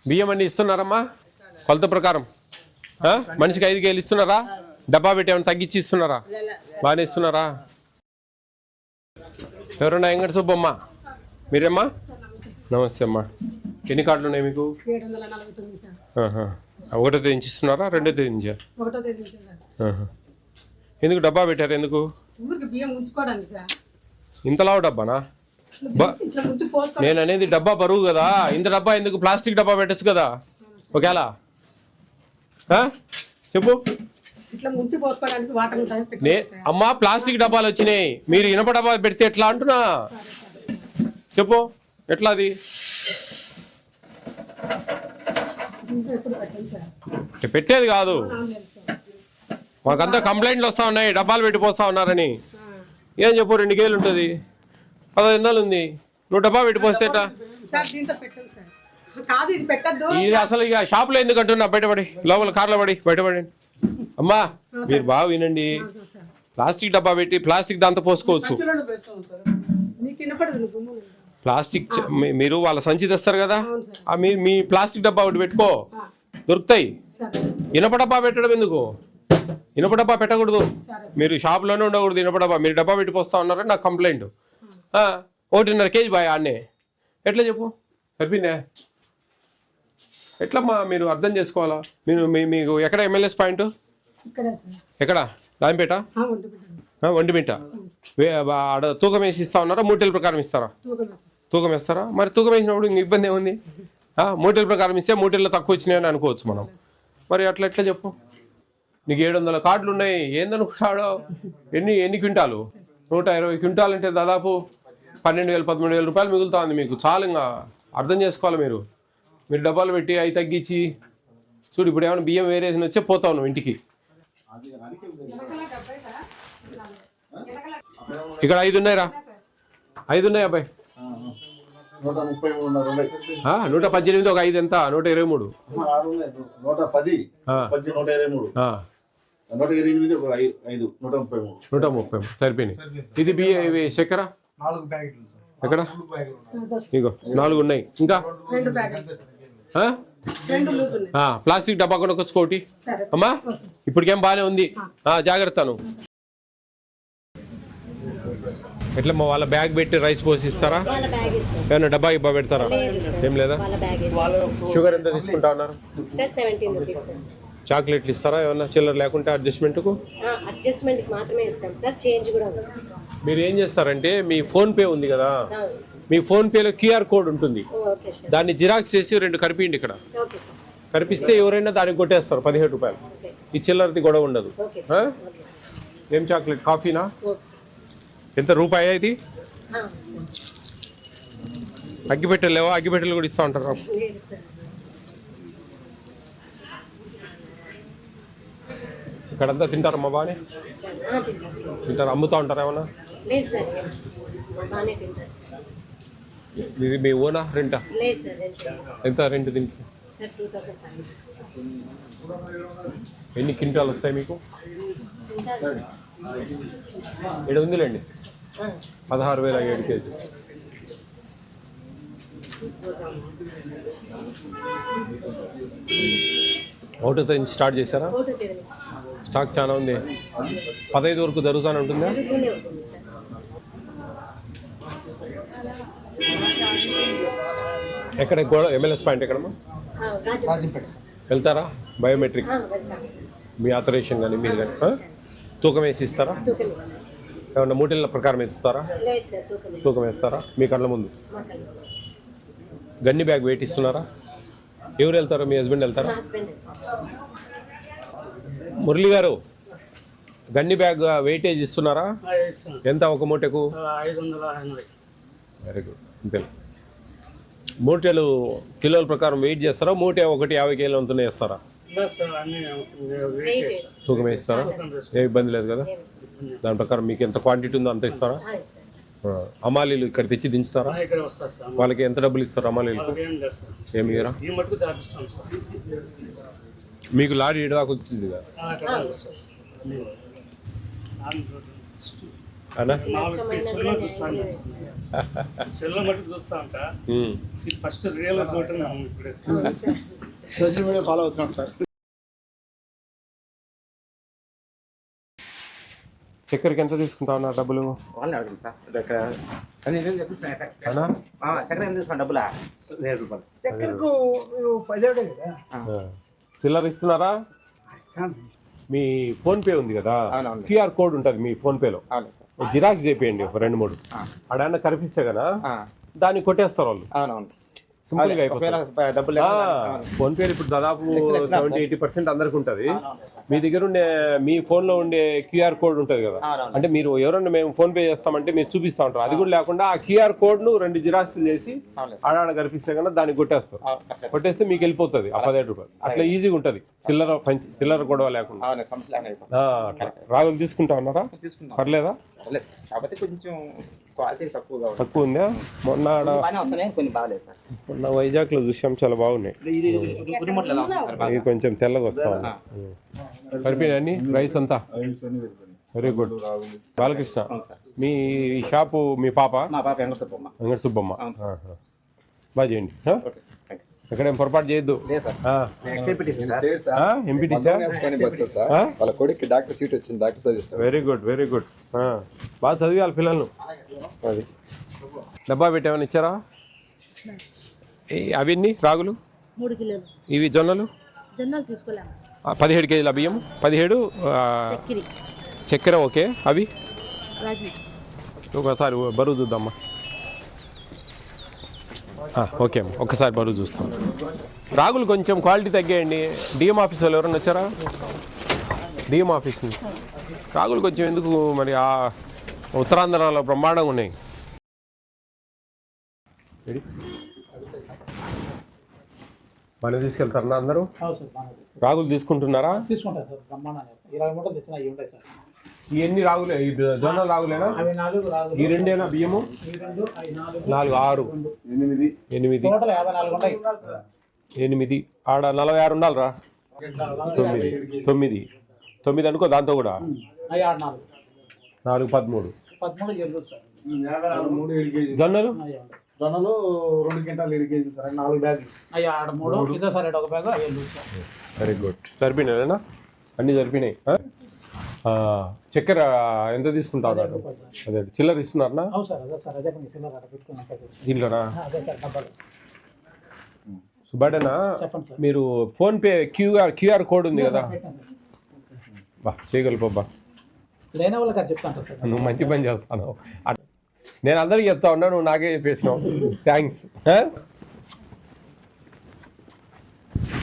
బియ్యం అన్నీ ఇస్తున్నారమ్మా కొలత ప్రకారం? మనిషికి 5 కేజీలు ఇస్తున్నారా? డబ్బా పెట్టి ఏమైనా తగ్గించి ఇస్తున్నారా? బాగానే ఇస్తున్నారా? ఎవరన్నా వెంకట సుబ్బమ్మ మీరేమ్మా? నమస్తే అమ్మా. ఎన్ని కార్డులు ఉన్నాయి మీకు? 1వ తేదీ నుంచి ఇస్తున్నారా? 2వ తేదీ నుంచా? ఎందుకు డబ్బా పెట్టారు? ఎందుకు ఇంతలా డబ్బానా? నేను అనేది డబ్బా బరువు కదా, ఇంత డబ్బా ఎందుకు? ప్లాస్టిక్ డబ్బా పెట్టచ్చు కదా ఒకేలా. చెప్పు అమ్మా. ప్లాస్టిక్ డబ్బాలు వచ్చినాయి, మీరు ఇనప డబ్బా పెడితే ఎట్లా అంటున్నా? చెప్పు ఎట్లా? అది పెట్టేది కాదు. మాకంతా కంప్లైంట్లు వస్తా ఉన్నాయి, డబ్బాలు పెట్టిపోస్తా ఉన్నారని. ఏం చెప్పు? 2 కేజీలు ఉంటుంది, 15 ఉంది. నువ్వు డబ్బా పెట్టిపోస్తే ఇది అసలు ఇక షాప్లో ఎందుకు అంటున్నా? బయటపడి లోపల కార్లో పడి బయటపడి. అమ్మా మీరు బాగా వినండి, ప్లాస్టిక్ డబ్బా పెట్టి ప్లాస్టిక్ దాంతో పోసుకోవచ్చు. ప్లాస్టిక్ మీరు వాళ్ళ సంచి తెస్తారు కదా, మీ ప్లాస్టిక్ డబ్బా ఒకటి పెట్టుకో, దొరుకుతాయి. ఇనప డబ్బా పెట్టడం ఎందుకు? ఇనప డబ్బా పెట్టకూడదు, మీరు షాప్లోనే ఉండకూడదు. ఇనప డబ్బా మీరు డబ్బా పెట్టిపోస్తా ఉన్నారని నాకు కంప్లైంట్. 1.5 కేజీ బాయ్ ఆన్నే ఎట్లా చెప్పు? సరిపోయిందే ఎట్లమ్మా? మీరు అర్థం చేసుకోవాలా. మీకు ఎక్కడ ఎమ్మెల్యేస్ పాయింట్? ఎక్కడ? రాంపేట, ఒంటిమిట్ట. ఆడ తూకం వేసి ఇస్తా ఉన్నారా? మూటల ప్రకారం ఇస్తారా? తూకం వేస్తారా? మరి తూకం వేసినప్పుడు ఇంక ఇబ్బంది ఏముంది? మూటల ప్రకారం ఇస్తే మూటల్లో తక్కువ వచ్చినాయని అనుకోవచ్చు మనం. మరి అట్లా ఎట్లా చెప్పు? నీకు 700 కార్డులు ఉన్నాయి, ఏందనుకుంటాడో? ఎన్ని క్వింటాలు? 120 క్వింటాలు అంటే దాదాపు 12,000 13,000 రూపాయలు మిగులుతా ఉంది మీకు. చాలు, ఇంకా అర్థం చేసుకోవాలి. మీరు డబ్బాలు పెట్టి అవి తగ్గించి చూడు. ఇప్పుడు ఏమైనా బియ్యం వేరేసిన వచ్చే పోతావు నువ్వు ఇంటికి. ఇక్కడ 5 ఉన్నాయిరా, 5 ఉన్నాయి అబ్బాయి. 118 ఒక 5 ఎంత? 123. 130 సరిపోయినాయి. ఇది బియ్యం, ఇవి చక్కెర ఎక్కడ? ఇగో 4 ఉన్నాయి. ఇంకా ప్లాస్టిక్ డబ్బా కొనుక్కొచ్చుకోటి అమ్మా. ఇప్పటికేం బాగానే ఉంది, జాగ్రత్త. నువ్వు ఎట్లమ్మా? వాళ్ళ బ్యాగ్ పెట్టి రైస్ పోసి ఇస్తారా? ఏమన్నా డబ్బా ఇబ్బా పెడతారా? ఏం లేదా? షుగర్ ఎంత తీసుకుంటా ఉన్నారు? చాక్లెట్లు ఇస్తారా? ఏమన్నా చిల్లర లేకుంటే అడ్జస్ట్మెంట్కు? మీరు ఏం చేస్తారంటే, మీ ఫోన్పే ఉంది కదా, మీ ఫోన్పేలో QR కోడ్ ఉంటుంది, దాన్ని జిరాక్స్ చేసి 2 కరిపిండి. ఇక్కడ కరిపిస్తే ఎవరైనా దానికి కొట్టేస్తారు 17 రూపాయలు. ఈ చిల్లరది గొడవ ఉండదు. ఏం చాక్లెట్? కాఫీనా? ఎంత రూపాయి ఇది? అగ్గిపెట్టెలు లేవా? అగ్గిపెట్టెలు కూడా ఇస్తూ ఉంటారు. ఇక్కడంతా తింటారమ్మా? బాగానే తింటారు. అమ్ముతూ ఉంటారు ఏమన్నా? ఇది మీ ఓనా రెంటా? ఎంత రెంట్ దీనికి? ఎన్ని క్వింటాలు వస్తాయి మీకు? 7 ఉందిలేండి. 16,000 7 కేజీ. ఒకటో తేదీ నుంచి స్టార్ట్ చేశారా? స్టాక్ చాలా ఉంది. 15 వరకు జరుగుతూనే ఉంటుందా? ఎక్కడ? ఎమ్మెల్యేస్ పాయింట్ ఎక్కడమ్మా? వెళ్తారా? బయోమెట్రిక్ మీ ఆథరైజేషన్ కానీ మీరు కానీ తూకం వేసి ఇస్తారా? ఏమన్నా మూటల ప్రకారం ఇస్తారా? తూకం వేస్తారా? మీ కళ్ళ ముందు గన్ని బ్యాగ్ వెయిట్ ఇస్తున్నారా? ఎవరు వెళ్తారు? మీ హస్బెండ్ వెళ్తారా? మురళి గారు, గన్ని బ్యాగ్ వెయిటేజ్ ఇస్తున్నారా? ఎంత ఒక మూటకు? 580. Very good. అంతే. మూటలు కిలోల ప్రకారం వెయిట్ చేస్తారా? మూట ఒకటి 50 కేజీలు అంతనే వేస్తారా? తూకం వేస్తారా? ఏ ఇబ్బంది లేదు కదా? దాని ప్రకారం మీకు ఎంత క్వాంటిటీ ఉందో అంత ఇస్తారా? అమాలీలు ఇక్కడ తెచ్చి దించుతారా? వాళ్ళకి ఎంత డబ్బులు ఇస్తారు అమాలీలకు? ఏమి ఇయ్యరా? మీకు లారీ ఇడదాకా వచ్చింది కదా? అన్నా సెల్లో మటుకు చూస్తా ఉంటా. ఫస్ట్ రియల్ ఇప్పుడే సోషల్ మీడియా ఫాలో అవుతున్నాం సార్. చక్కెరకి ఎంత తీసుకుంటా ఉన్నా డబ్బులు? వాళ్ళని అడగండి సార్. చక్కెర ఎంత తీసుకున్నా డబ్బులా? ₹1,000. చక్కెరకు 17 కదా. చిల్లర ఇస్తున్నారా? మీ ఫోన్పే ఉంది కదా, అవునవును. క్యూఆర్ కోడ్ ఉంటుంది మీ ఫోన్పేలో, అవును సార్. జిరాక్స్ చేపియండి ఒక 2-3. ఆడన్నా కనిపిస్తే కదా దాన్ని కొట్టేస్తారు వాళ్ళు. అవునవును. సింపుల్ గా అయిపోతుంది. డబ్బులు ఫోన్ పే ఇప్పుడు దాదాపు 70-80% అందరికి ఉంటుంది. మీ దగ్గర ఉండే మీ ఫోన్ లో ఉండే క్యూఆర్ కోడ్ ఉంటుంది కదా, అంటే మీరు ఎవరన్నా మేము ఫోన్ పే చేస్తామంటే మీరు చూపిస్తా ఉంటారు. అది కూడా లేకుండా ఆ క్యూఆర్ కోడ్ ను 2 జిరాక్స్ చేసి ఆడాడ కనిపిస్తే కన్నా దాన్ని కొట్టేస్తారు. కొట్టేస్తే మీకు వెళ్ళిపోతుంది ఆ ₹15. అట్లా ఈజీగా ఉంటుంది, చిల్లర గొడవ లేకుండా. రాగులు తీసుకుంటా ఉన్నారా? పర్లేదా? కొంచెం క్వాలిటీ తక్కువ ఉందా? మొన్న వైజాగ్ లో చూసాం, చాలా బాగున్నాయి. ఇది కొంచెం తెల్లగా వస్తా ఉంది. సరిపోయినా రైస్ అంతా? Very good. బాలకృష్ణ, మీ షాపు మీ పాప? వెంకట సుబ్బమ్మ. బాగా చేయండి. ఎక్కడేం పొరపాటు చేయొద్దు. ఎంపీటీ సార్, వాళ్ళ కొడుకు డాక్టర్ సీట్ వచ్చింది, డాక్టర్ చదివిస్తారు. Very good very good. బాగా చదివాలి పిల్లలను. అది డబ్బా పెట్టేమని ఇచ్చారా? అవన్నీ రాగులు 3 కిలోలు. ఇవి జొన్నలు 17 కేజీల బియ్యం, 17 చక్కెర. ఓకే, అవి ఒకసారి బరువు చూద్దామా? ఓకే అమ్మా, ఒక్కసారి బరువు చూస్తాం. రాగులు కొంచెం క్వాలిటీ తగ్గేయండి. డిఎం ఆఫీస్ వాళ్ళు ఎవరన్నా వచ్చారా? డిఎం ఆఫీస్ రాగులు కొంచెం ఎందుకు మరి ఆ ఉత్తరాంధ్రలో బ్రహ్మాండంగా ఉన్నాయి. మన తీసుకెళ్తారా అందరూ? రాగులు తీసుకుంటున్నారా? ఈ ఎన్ని రాగులే? ఈ జొన్న రాగులేనా? ఈ 2 బియ్యము? 4, 6, 8. ఆడ 46 ఉండాలిరా. 9 అనుకో, దాంతో కూడా 4, 13. జొన్నలు 2 క్వింటాలు 7 కేజీలు సార్. 4 బ్యాగులు sir. 1 bag 7 sir. Very good. సరిపోయినాయినా? అన్నీ సరిపోయినాయి. చక్కెర ఎంత తీసుకుంటారు? అదే చిల్లర ఇస్తున్నారా? దీంట్లోనా? సుబ్బాడేనా? మీరు ఫోన్పే క్యూఆర్ కోడ్ ఉంది కదా, బా చేయగలపబ్బా. నువ్వు మంచి పని చేస్తాను. నేను అందరికీ చెప్తా ఉన్నా, నువ్వు నాకే చెప్పేసినావు. థ్యాంక్స్.